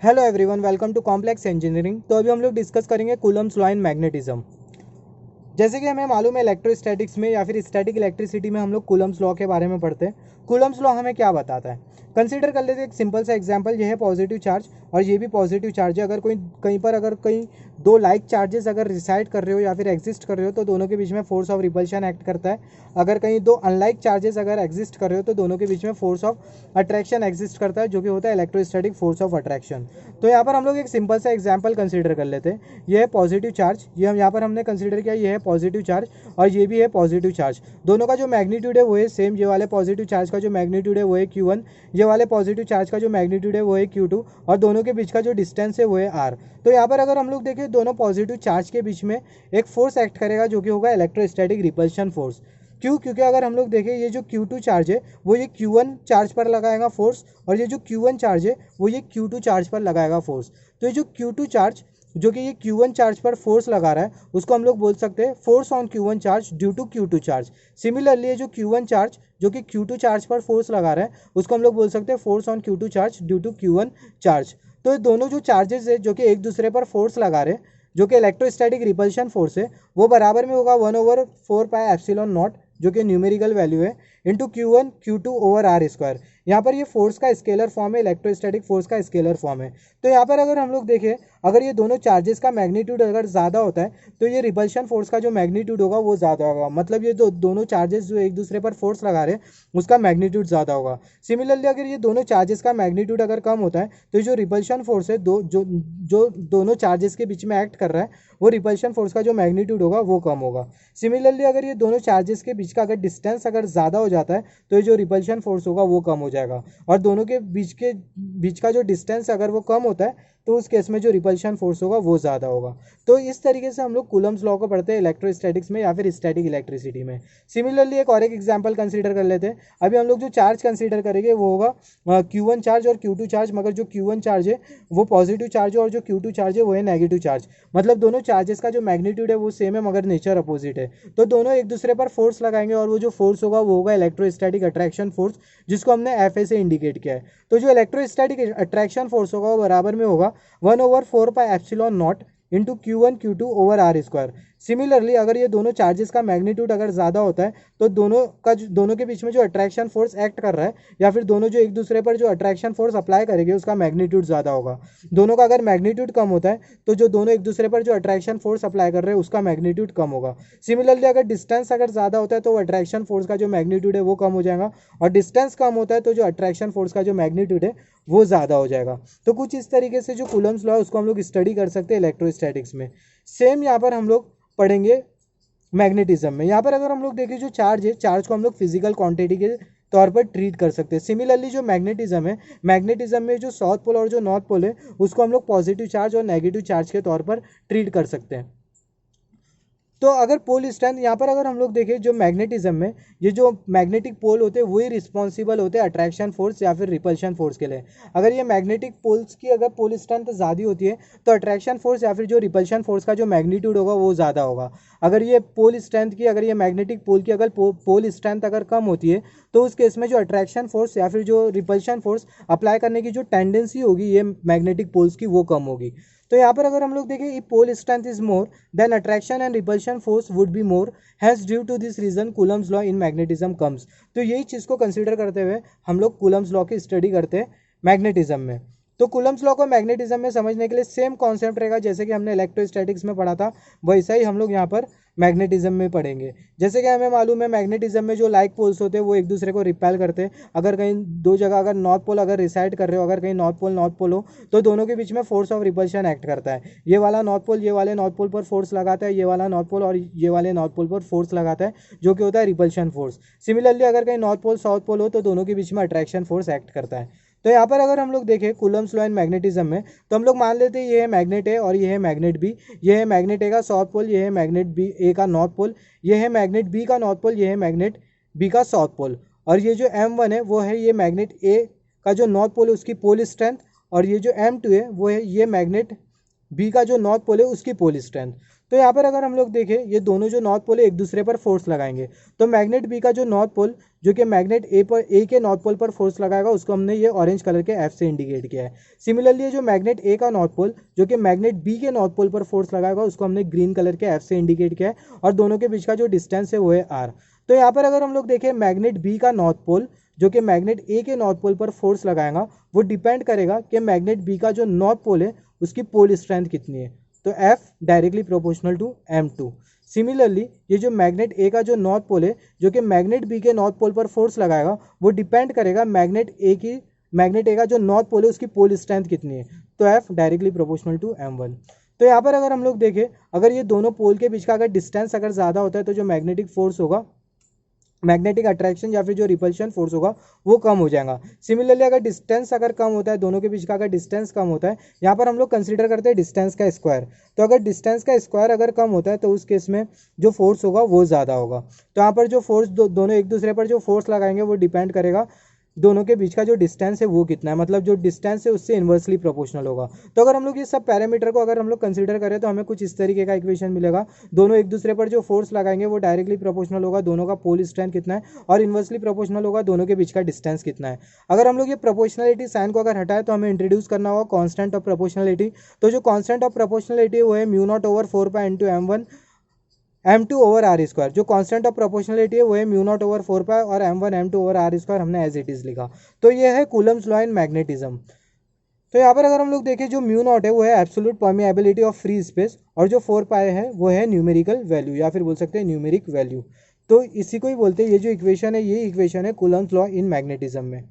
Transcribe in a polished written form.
Hello everyone, welcome to complex engineering. तो अभी हम लोग डिस्कस करेंगे कूलम्स लॉ इन मैग्नेटिज्म। जैसे कि हमें मालूम है इलेक्ट्रोस्टैटिक्स में या फिर स्टैटिक इलेक्ट्रिसिटी में हम लोग कूलम्स लॉ के बारे में पढ़ते हैं। कूलम्स लॉ हमें क्या बताता है, कंसीडर कर लेते हैं एक सिंपल सा एग्जांपल। ये है पॉजिटिव चार्ज और ये भी पॉजिटिव चार्ज है। अगर कोई कहीं पर अगर कहीं दो लाइक चार्जेस अगर रिसाइड कर रहे हो या फिर एग्जिस्ट कर रहे हो तो दोनों के बीच में फोर्स ऑफ रिपल्शन एक्ट करता है। अगर कहीं दो अनलाइक चार्जेस अगर एग्जिस्ट कर रहे हो तो दोनों के बीच में फोर्स ऑफ अट्रैक्शन एग्जिस्ट करता है, जो कि होता है इलेक्ट्रोस्टैटिक फोर्स ऑफ अट्रैक्शन। तो यहाँ पर हम लोग एक सिंपल सा एग्जांपल कंसीडर कर लेते हैं। ये है पॉजिटिव चार्ज, ये हम यहाँ पर हमने कंसीडर किया, ये है पॉजिटिव चार्ज और ये भी है पॉजिटिव चार्ज। दोनों का जो मैग्नीट्यूड है वो है सेम। ये वाले पॉजिटिव चार्ज का जो मैग्नीट्यूड है वो है Q1, ये वाले पॉजिटिव चार्ज का जो मैग्नीट्यूड है वो है Q2 और दोनों के बीच का जो डिस्टेंस है वो है R। तो यहाँ पर अगर हम लोग देखें दोनों पॉजिटिव चार्ज के बीच में एक फोर्स एक्ट करेगा जो कि होगा इलेक्ट्रोस्टैटिक रिपल्शन फोर्स। क्यों? क्योंकि अगर हम लोग देखें ये जो Q2 चार्ज है वो ये Q1 चार्ज पर लगाएगा फोर्स और ये जो Q1 चार्ज है वो ये Q2 चार्ज पर लगाएगा फोर्स। तो ये जो Q2 चार्ज जो कि ये Q1 चार्ज पर फोर्स लगा रहा है उसको हम लोग बोल सकते हैं force on Q1 charge due to Q2 charge. Similarly ये जो Q1 चार्ज जो कि Q2 चार्ज पर फोर्स लगा रहा है उसको हम लोग बोल सकते हैं force on Q2 charge due to Q1 charge. तो ये दोनों जो चार्जेस है जो कि एक दूसरे पर फोर्स लगा रहे हैं, जो कि इलेक्ट्रोस्टैटिक रिपल्शन फोर्स है, वो बराबर में होगा 1/4πε0 जो कि न्यूमेरिकल वैल्यू है into Q1 Q2 over R square. यहाँ पर ये फोर्स का स्केलर फॉर्म है, इलेक्ट्रोस्टैटिक फोर्स का स्केलर फॉर्म है। तो यहाँ पर अगर हम लोग देखें अगर ये दोनों चार्जेस का मैग्नीट्यूड अगर ज़्यादा होता है तो ये रिपल्शन फोर्स का जो मैग्नीट्यूड होगा वो ज़्यादा होगा। मतलब ये दोनों चार्जेस जो एक दूसरे पर फोर्स लगा रहे हैं उसका मैग्नीट्यूड ज़्यादा होगा। सिमिलरली अगर ये दोनों चार्जेस का मैग्नीट्यूड अगर कम होता है तो जो रिपल्शन फोर्स है जो दोनों चार्जेस के बीच में एक्ट कर रहा है वो रिपल्शन फोर्स का जो मैग्नीट्यूड होगा वो कम होगा। सिमिलरली अगर ये दोनों चार्जेस के बीच का अगर डिस्टेंस अगर ज़्यादा हो जाता है तो ये जो रिपल्शन फोर्स होगा वो कम हो जाएगा। और दोनों के बीच का जो डिस्टेंस अगर वो कम होता है तो उस केस में जो रिपल्शन फोर्स होगा वो ज़्यादा होगा। तो इस तरीके से हम लोग कूलम्स लॉ को पढ़ते हैं इलेक्ट्रोस्टैटिक्स में या फिर स्टैटिक इलेक्ट्रिसिटी में। सिमिलरली एक और एक एग्जांपल कंसीडर कर लेते हैं। अभी हम लोग जो चार्ज कंसीडर करेंगे वो होगा Q1 चार्ज और Q2 चार्ज, मगर जो Q1 चार्ज है वो पॉजिटिव चार्ज है और जो Q2 चार्ज है वो है नेगेटिव चार्ज। मतलब दोनों चार्जेस का जो मैग्नीट्यूड है वो सेम है मगर नेचर अपोजिट है। तो दोनों एक दूसरे पर फोर्स लगाएंगे और वो जो फोर्स होगा वो होगा इलेक्ट्रोस्टैटिक अट्रैक्शन फोर्स, जिसको हमने FA से इंडिकेट किया है। तो जो इलेक्ट्रोस्टैटिक अट्रैक्शन फोर्स होगा वो बराबर में होगा 1/4πε0 into Q1 Q2 over R square. Similarly अगर ये दोनों चार्जेस का मैग्नीट्यूड अगर ज़्यादा होता है तो दोनों के बीच में जो अट्रैक्शन फोर्स एक्ट कर रहा है या फिर दोनों जो एक दूसरे पर जो अट्रैक्शन फोर्स अप्लाई करेंगे उसका मैग्नीट्यूड ज़्यादा होगा। दोनों का अगर मैग्नीट्यूड कम होता है तो जो दोनों एक दूसरे पर जो अट्रैक्शन फोर्स अप्लाई कर रहे हैं उसका मैग्नीट्यूड कम होगा। सिमिलरली अगर डिस्टेंस अगर ज़्यादा होता है तो अट्रैक्शन फोर्स का जो मैग्नीट्यूड है वो कम हो जाएगा और डिस्टेंस कम होता है तो जो अट्रैक्शन फोर्स का जो मैग्नीट्यूड है वो ज़्यादा हो जाएगा। तो कुछ इस तरीके से जो कूलम्स लॉ है उसको हम लोग स्टडी कर सकते हैं इलेक्ट्रोस्टैटिक्स में। सेम यहाँ पर हम लोग पढ़ेंगे मैग्नेटिज्म में। यहाँ पर अगर हम लोग देखें जो चार्ज है, चार्ज को हम लोग फिजिकल क्वांटिटी के तौर पर ट्रीट कर सकते हैं। सिमिलरली जो मैग्नेटिज्म है, मैग्नेटिज्म में जो साउथ पोल और जो नॉर्थ पोल है उसको हम लोग पॉजिटिव चार्ज और नेगेटिव चार्ज के तौर पर ट्रीट कर सकते हैं। तो अगर पोल स्ट्रेंथ यहाँ पर अगर हम लोग देखें जो मैग्नेटिज्म में ये जो मैग्नेटिक पोल होते हैं वही रिस्पॉन्सिबल होते हैं अट्रैक्शन फोर्स या फिर रिपल्शन फोर्स के लिए। अगर ये मैग्नेटिक पोल्स की अगर पोल स्ट्रेंथ ज़्यादा होती है तो अट्रैक्शन फोर्स या फिर जो रिपल्शन फोर्स का जो मैग्नीट्यूड होगा वो ज़्यादा होगा। अगर ये पोल स्ट्रेंथ की अगर ये मैग्नेटिक पोल की अगर पोल स्ट्रेंथ अगर कम होती है तो उस केस में जो अट्रैक्शन फोर्स या फिर जो रिपल्शन फोर्स अप्लाई करने की जो टेंडेंसी होगी ये मैग्नेटिक पोल्स की वो कम होगी। तो यहाँ पर अगर हम लोग देखें pole strength is more than attraction and repulsion force would be more, hence due to this reason Coulomb's law in magnetism comes. तो यही चीज़ को कंसीडर करते हुए हम लोग कूलम्स लॉ की स्टडी करते हैं मैग्नेटिज्म में। तो कूलम्स लॉ को मैग्नेटिज्म में समझने के लिए सेम कॉन्सेप्ट रहेगा जैसे कि हमने इलेक्ट्रोस्टैटिक्स में पढ़ा था, वैसा ही हम लोग यहाँ पर मैग्नेटिज्म में पढ़ेंगे। जैसे कि हमें मालूम है मैग्नेटिज्म में जो लाइक पोल्स होते हैं वो एक दूसरे को रिपेल करते हैं। अगर कहीं दो जगह अगर नॉर्थ पोल अगर रिसाइड कर रहे हो, अगर कहीं नॉर्थ पोल हो तो दोनों के बीच में फोर्स ऑफ रिपल्शन एक्ट करता है। ये वाला नॉर्थ पोल ये वाले नॉर्थ पोल पर फोर्स लगाता है, ये वाला नॉर्थ पोल और ये वाले नॉर्थ पोल पर फोर्स लगाता है, जो कि होता है रिपल्शन फोर्स। सिमिलरली अगर कहीं नॉर्थ पोल साउथ पोल हो तो दोनों के बीच में अट्रैक्शन फोर्स एक्ट करता है। तो यहाँ पर अगर हम लोग देखें कूलम्स लॉ इन मैग्नेटिज्म में तो हम लोग मान लेते हैं ये है मैग्नेट ए और ये है मैग्नेट बी। ये है मैग्नेट ए का साउथ पोल, ये है मैग्नेट बी ए का नॉर्थ पोल, ये है मैग्नेट बी का नॉर्थ पोल, ये है मैग्नेट बी का साउथ पोल। और ये जो M1 है वो है ये मैग्नेट ए का जो नॉर्थ पोल है उसकी पोल स्ट्रेंथ, और ये जो M2 है वो है ये मैग्नेट बी का जो नॉर्थ पोल है उसकी पोल स्ट्रेंथ। तो यहाँ पर अगर हम लोग देखें, ये दोनों जो नॉर्थ पोल है एक दूसरे पर फोर्स लगाएंगे, तो मैग्नेट बी का जो नॉर्थ पोल जो कि मैग्नेट ए के नॉर्थ पोल पर फोर्स लगाएगा, उसको हमने ये ऑरेंज कलर के एफ से इंडिकेट किया है। सिमिलरली ये जो मैग्नेट ए का नॉर्थ पोल जो कि मैग्नेट बी के नॉर्थ पोल पर फोर्स लगाएगा, उसको हमने ग्रीन कलर के एफ से इंडिकेट किया है, और दोनों के बीच का जो डिस्टेंस है वो है आर। तो यहाँ पर अगर हम लोग देखें, मैग्नेट बी का नॉर्थ पोल जो कि मैग्नेट ए के नॉर्थ पोल पर फोर्स लगाएगा, वो डिपेंड करेगा कि मैग्नेट बी का जो नॉर्थ पोल है उसकी पोल स्ट्रेंथ कितनी है, तो F directly proportional to M2। Similarly ये जो मैग्नेट ए का जो नॉर्थ पोल है जो कि मैग्नेट बी के नॉर्थ पोल पर फोर्स लगाएगा, वो डिपेंड करेगा मैग्नेट ए का जो नॉर्थ पोल है उसकी पोल स्ट्रेंथ कितनी है, तो F directly proportional to M1। तो यहाँ पर अगर हम लोग देखें, अगर ये दोनों पोल के बीच का अगर डिस्टेंस अगर ज़्यादा होता है तो जो मैग्नेटिक फोर्स होगा, मैग्नेटिक अट्रैक्शन या फिर जो रिपल्शन फोर्स होगा वो कम हो जाएगा। सिमिलरली अगर डिस्टेंस अगर कम होता है, दोनों के बीच का अगर डिस्टेंस कम होता है, यहाँ पर हम लोग कंसीडर करते हैं डिस्टेंस का स्क्वायर। तो अगर डिस्टेंस का स्क्वायर अगर कम होता है तो उस केस में जो फोर्स होगा वो ज़्यादा होगा। तो यहाँ पर जो फोर्स दोनों एक दूसरे पर जो फोर्स लगाएंगे वो डिपेंड करेगा दोनों के बीच का जो डिस्टेंस है वो कितना है, मतलब जो डिस्टेंस है उससे इन्वर्सली प्रोपोर्शनल होगा। तो अगर हम लोग ये सब पैरामीटर को अगर हम लोग कंसीडर करें तो हमें कुछ इस तरीके का इक्वेशन मिलेगा। दोनों एक दूसरे पर जो फोर्स लगाएंगे वो डायरेक्टली प्रोपोर्शनल होगा दोनों का पोल स्ट्रेंथ कितना है, और इन्वर्सली प्रोपोर्शनल होगा दोनों के बीच का डिस्टेंस कितना है। अगर हम लोग ये प्रोपोर्शनलिटी साइन को अगर हटाए तो हमें इंट्रोड्यूस करना होगा कॉन्स्टेंट ऑफ प्रोपोर्शनलिटी। तो जो कॉन्स्टेंट ऑफ प्रोपोर्शनलिटी वो है mu naught over 4 into M2 over R square. जो कांस्टेंट ऑफ प्रोपोर्शनलिटी है वो है म्यू नॉट ओवर 4 और M1 M2 over R square हमने एज इट इज लिखा। तो ये है कूलम्स लॉ इन मैग्नेटिज्म। तो यहाँ पर अगर हम लोग देखें, जो म्यू नॉट है वो है absolute permeability of free space, और जो 4 है वो है न्यूमेरिकल वैल्यू या फिर बोल सकते हैं न्यूमेरिक वैल्यू। तो इसी को ही बोलते हैं, ये जो इक्वेशन है ये इक्वेशन है कूलम्स लॉ इन मैग्नेटिज्म में।